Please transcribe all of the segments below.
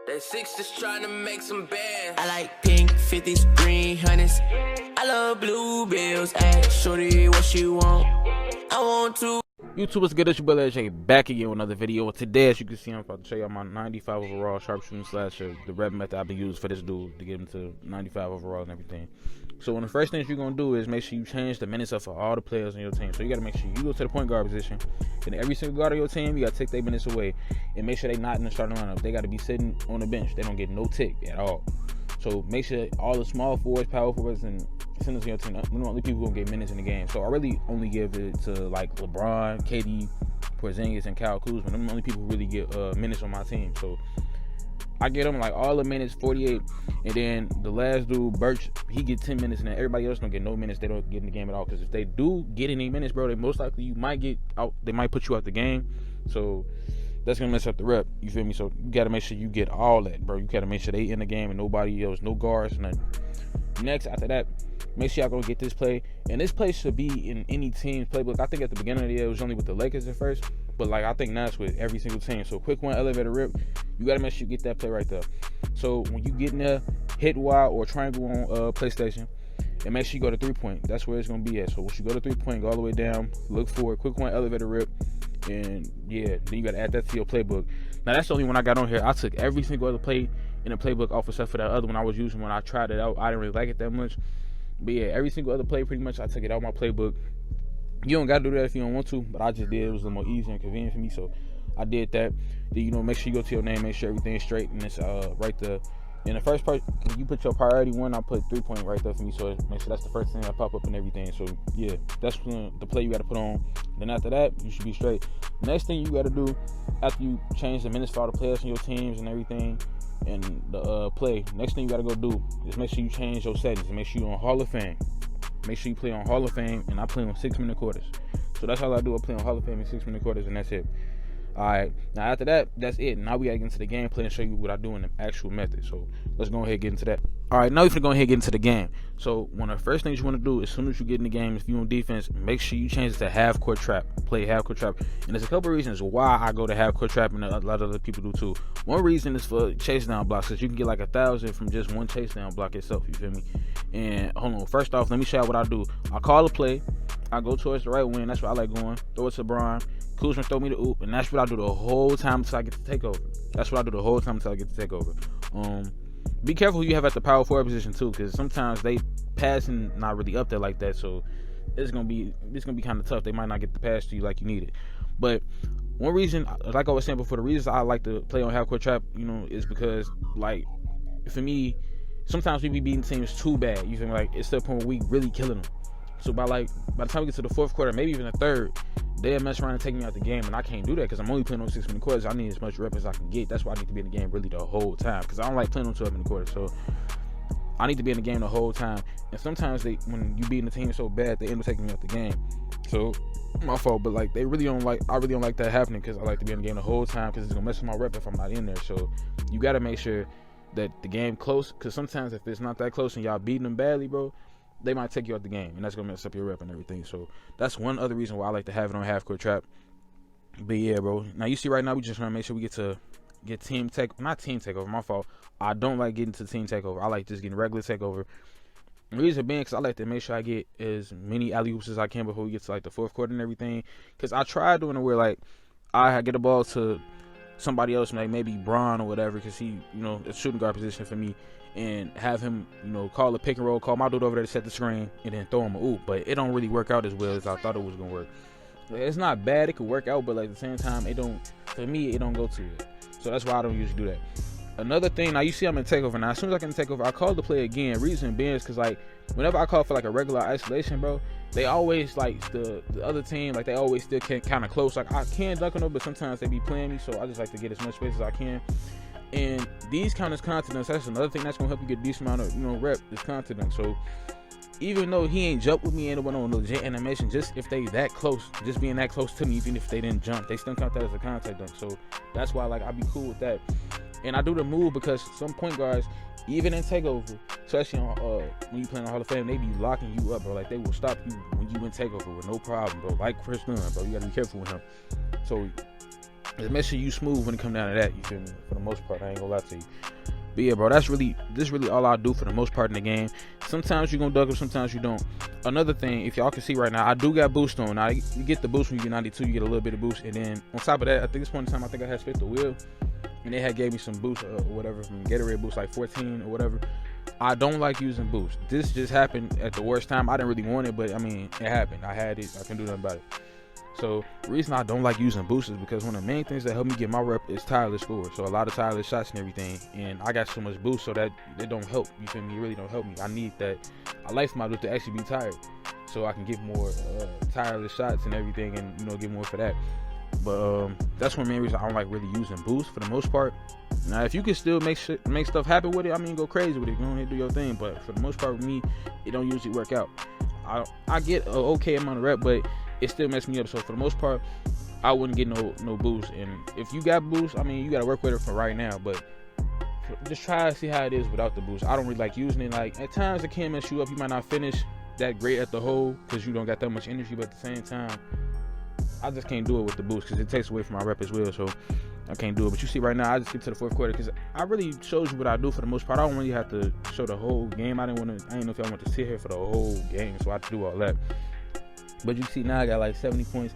They six just trying to make some bands. I like pink 50s, green hundreds. I love blue bills. Ask shorty what she want. I want to. YouTube, what's good? It's your brother AJ back again with another video. Today, as you can see, I'm about to show you my 95 overall sharpshooting slasher, the rep method I've been using for this dude to get him to 95 overall and everything. So one of the first things you're gonna do is make sure you change the minutes up for all the players on your team. So you gotta make sure you go to the point guard position, and every single guard on your team, you gotta take their minutes away and make sure they're not in the starting lineup. They gotta be sitting on the bench. They don't get no tick at all. So make sure all the small forwards, power forwards, and centers on your team, we're the only people who gonna get minutes in the game. So I really only give it to like LeBron, KD, Porzingis, and Kyle Kuzma. Them the only people who really get minutes on my team. So I get them like all the minutes, 48, and then the last dude, Birch, he get 10 minutes, and then everybody else don't get no minutes. They don't get in the game at all. Because if they do get any minutes, bro, they most likely you might get out. They might put you out the game. So that's gonna mess up the rep. You feel me? So you gotta make sure you get all that, bro. You gotta make sure they in the game and nobody else, no guards, nothing. Next, after that, make sure y'all gonna get this play, and this play should be in any team's playbook. I think at the beginning of the year it was only with the Lakers at first, but like I think now it's with every single team. So quick one, elevator rip. You gotta make sure you get that play right there. So when you get in there, hit Y or triangle on PlayStation, and make sure you go to 3-point. That's where it's gonna be at. So once you go to 3-point, go all the way down, look for it. Quick one, elevator rip, and yeah, then you gotta add that to your playbook. Now that's the only one I got on here. I took every single other play in the playbook off except for that other one I was using when I tried it out. I didn't really like it that much. But yeah, every single other play pretty much I took it out of my playbook. You don't gotta do that if you don't want to, but I just did. It was a little more easy and convenient for me, so I did that. Then make sure you go to your name, make sure everything's straight, and it's right there. In the first part, you put your priority one, I put 3-point right there for me, so make sure that's the first thing that pop up and everything. So yeah, that's the play you gotta put on. Then after that, you should be straight. Next thing you gotta do after you change the minutes for all the players in your teams and everything, and the play, next thing you gotta go do is make sure you change your settings and make sure you're on Hall of Fame. Make sure you play on Hall of Fame, and I play on 6-minute quarters. So that's all I do. I play on Hall of Fame in 6-minute quarters, and that's it. Alright, now after that, that's it. Now we gotta get into the gameplay and show you what I do in the actual method. So let's go ahead and get into that. Alright, now we're gonna go ahead and get into the game. So one of the first things you wanna do as soon as you get in the game, if you're on defense, make sure you change it to half court trap. Play half court trap. And there's a couple reasons why I go to half court trap, and a lot of other people do too. One reason is for chase down blocks, because you can get like 1,000 from just one chase down block itself, you feel me? And hold on, first off, let me show you what I do. I call a play, I go towards the right wing, that's where I like going, throw it to Brian. Kuzma throw me the oop, and that's what I do the whole time until I get to take over. That's what I do the whole time until I get to take over. Be careful who you have at the power forward position too, because sometimes they passing not really up there like that, so it's gonna be kind of tough. They might not get the pass to you like you need it. But one reason, like I was saying before, the reason I like to play on half court trap, is because like for me, sometimes we be beating teams too bad. You feel me? Like it's to the point where we really killing them. So by the time we get to the fourth quarter, maybe even the third, they'll mess around and take me out the game, and I can't do that because I'm only playing on 6-minute quarters. I need as much rep as I can get. That's why I need to be in the game really the whole time, because I don't like playing on 12-minute quarters. So I need to be in the game the whole time. And sometimes when you beating the team so bad, they end up taking me out the game. So my fault, but like I really don't like that happening, because I like to be in the game the whole time, because it's gonna mess with my rep if I'm not in there. So you gotta make sure that the game close, because sometimes if it's not that close and y'all beating them badly, bro, they might take you out the game, and that's gonna mess up your rep and everything. So that's one other reason why I like to have it on half court trap. But yeah, bro. Now you see right now we just trying to make sure we get not team takeover. My fault. I don't like getting to team takeover. I like just getting regular takeover. The reason being, because I like to make sure I get as many alley-oops as I can before we get to like the fourth quarter and everything. Because I tried doing it where like I get the ball to somebody else, like maybe Braun or whatever, because he, it's shooting guard position for me, and have him, call a pick and roll, call my dude over there to set the screen, and then throw him a oop. But it don't really work out as well as I thought it was gonna work. It's not bad, it could work out, but like at the same time, for me, it don't go to it. So that's why I don't usually do that. Another thing, now you see I'm in takeover. Now as soon as I can take over, I call the play again. Reason being is because like whenever I call for like a regular isolation, bro, they always like the other team, like they always still kind of close. Like I can dunk on them, but sometimes they be playing me, so I just like to get as much space as I can. And these kind of confidence, that's another thing that's gonna help you get a decent amount of rep, is confidence. So even though he ain't jumped with me and went on legit animation, just if they that close, just being that close to me, even if they didn't jump, they still count that as a contact dunk. So that's why like I be cool with that. And I do the move because some point guards, even in takeover, especially on when you play on Hall of Fame, they be locking you up, bro. Like they will stop you when you in takeover with no problem, bro. Like Chris Dunn, bro. You gotta be careful with him. So Just make sure you smooth when it come down to that, you feel me? For the most part, I ain't gonna lie to you. But yeah, bro, this really all I do for the most part in the game. Sometimes you gonna duck up, sometimes you don't. Another thing, if y'all can see right now, I do got boost on. Now, you get the boost when you get 92, you get a little bit of boost. And then on top of that, I think this point in time, I think I had spit the wheel. And they had gave me some boost or whatever from Gatorade boost, like 14 or whatever. I don't like using boost. This just happened at the worst time. I didn't really want it, but I mean, it happened. I had it. I couldn't do nothing about it. So the reason I don't like using boosts is because one of the main things that help me get my rep is tireless scores. So a lot of tireless shots and everything, and I got so much boost so that it don't help. You feel me? It really don't help me. I need that. I like my boost to actually be tired, so I can get more tireless shots and everything, and get more for that. But that's one main reason I don't like really using boost for the most part. Now, if you can still make stuff happen with it, I mean, go crazy with it. Go ahead and do your thing. But for the most part, with me, it don't usually work out. I get an okay amount of rep, but it still messes me up. So for the most part, I wouldn't get no boost. And if you got boost, I mean, you got to work with it for right now. But just try to see how it is without the boost. I don't really like using it. Like, at times it can mess you up. You might not finish that great at the hole because you don't got that much energy. But at the same time, I just can't do it with the boost because it takes away from my rep as well. So I can't do it. But you see right now, I just get to the fourth quarter because I really showed you what I do for the most part. I don't really have to show the whole game. I didn't know if I want to sit here for the whole game, so I have to do all that. But you see now I got like 70 points.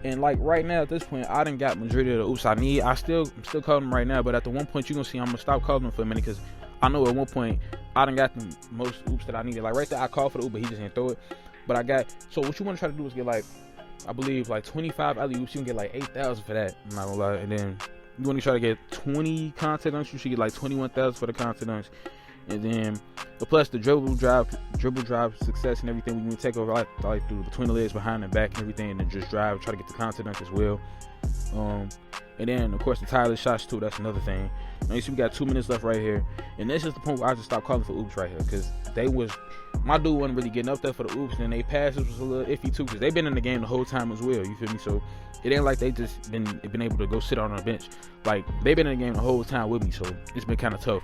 And like right now at this point, I done got majority of the oops I need. I'm still calling them right now, but at the one point you're gonna see I'm gonna stop calling them for a minute because I know at one point I done got the most oops that I needed. Like right there I called for the oop, but he just didn't throw it. But I got, so what you wanna try to do is get like, I believe like 25 alley oops. You can get like 8,000 for that. I'm not gonna lie. And then you want to try to get 20 contact dunks. You should get like 21,000 for the contact dunks. And then plus the dribble drive success and everything. We can take over like through between the legs, behind the back and everything, and then just drive, try to get the contact dunk as well. And then of course the tireless shots too. That's another thing. Now you see we got 2 minutes left right here, and this is the point where I just stopped calling for oops right here because my dude wasn't really getting up there for the oops, and they passes was a little iffy too because they've been in the game the whole time as well. You feel me? So it ain't like they just been able to go sit on a bench. Like they've been in the game the whole time with me, so it's been kind of tough.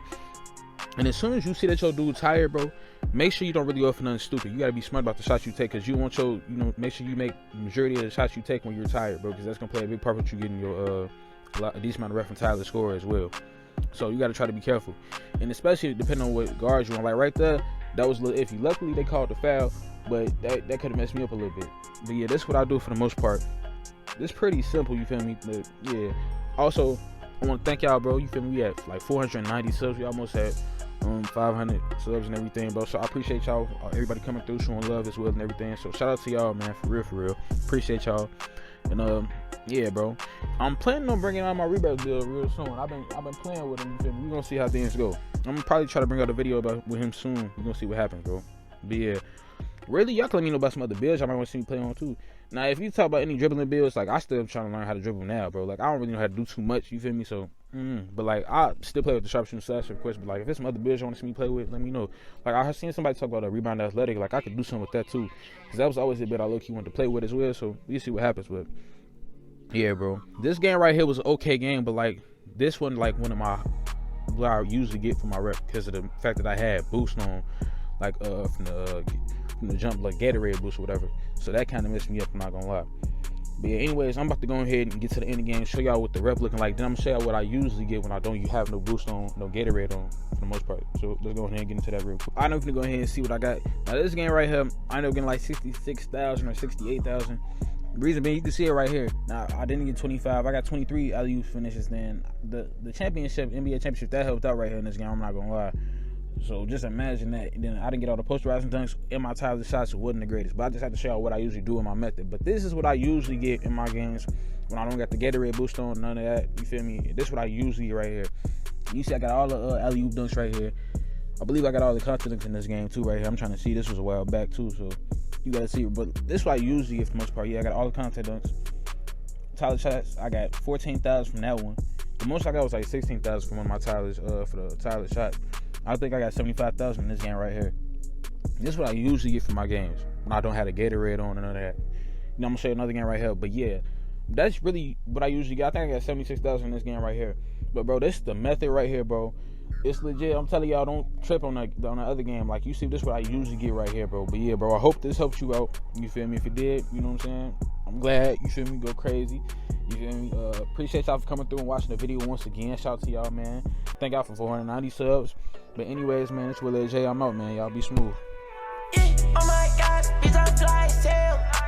And as soon as you see that your dude tired, bro, make sure you don't really go for nothing stupid. You gotta be smart about the shots you take because you want your, make sure you make the majority of the shots you take when you're tired, bro, because that's gonna play a big part with you getting your a decent amount of ref and tireless score as well. So you gotta try to be careful, and especially depending on what guards you want. Like right there, that was a little iffy. Luckily they called the foul, but that could have messed me up a little bit. But yeah, that's what I do for the most part. It's pretty simple, you feel me? But yeah, also I want to thank y'all, bro. You feel me? We at like 490 subs. We almost at 500 subs and everything, bro. So I appreciate y'all, everybody coming through, showing love as well and everything. So shout out to y'all, man, for real. Appreciate y'all. And yeah, bro, I'm planning on bringing out my rebound bill real soon. I've been playing with him. We're gonna see how things go. I'm gonna probably try to bring out a video with him soon. We're gonna see what happens, bro. But yeah, really, y'all can let me know about some other builds y'all might want to see me play on too. Now, if you talk about any dribbling builds, like I still am trying to learn how to dribble now, bro. Like I don't really know how to do too much. You feel me? So, but like I still play with the sharpshooting slasher, of course. But like if there's some other builds you want to see me play with, let me know. Like I have seen somebody talk about a rebound athletic. Like I could do something with that too, because that was always a bit I low-key wanted to play with as well. So we see what happens with. Yeah, bro. This game right here was an okay game, but like this one, like one of my what I usually get for my rep because of the fact that I had boost on, like from the jump, like Gatorade boost or whatever. So that kind of messed me up. I'm not gonna lie. But yeah, anyways, I'm about to go ahead and get to the end of the game, show y'all what the rep looking like. Then I'm gonna show y'all what I usually get when I don't have no boost on, no Gatorade on for the most part. So let's go ahead and get into that real quick. I know if you go ahead and see what I got. Now this game right here, I end up getting like 66,000 or 68,000. Reason being, you can see it right here. Now I didn't get 25. I got 23 alley-oop finishes. Then the championship, NBA championship, that helped out right here in this game. I'm not gonna lie. So just imagine that. And then I didn't get all the posterizing dunks, and my tireless shots wasn't the greatest. But I just had to show you what I usually do in my method. But this is what I usually get in my games when I don't got the Gatorade boost on, none of that. You feel me? This is what I usually get right here. You see I got all the alley-oop dunks right here. I believe I got all the content dunks in this game too right here. I'm trying to see. This was a while back too, so you gotta see it. But this is what I usually get for the most part. Yeah, I got all the content dunks. Tireless shots, I got 14,000 from that one. The most I got was like 16,000 from one of my tireless for the tireless shot. I think I got 75,000 in this game right here. This is what I usually get from my games when I don't have a Gatorade on and none of that. I'm gonna show you another game right here. But yeah, that's really what I usually get. I think I got 76,000 in this game right here. But bro, this is the method right here, bro. It's legit. I'm telling y'all, don't trip on the other game. Like you see, this is what I usually get right here, bro. But yeah, bro, I hope this helps you out. You feel me? If it did, you know what I'm saying? I'm glad, you feel me, go crazy. You feel me? Appreciate y'all for coming through and watching the video once again. Shout out to y'all, man. Thank y'all for 490 subs. But anyways, man, it's Willie J. I'm out, man. Y'all be smooth. Yeah, oh my God, bitch, I fly as hell.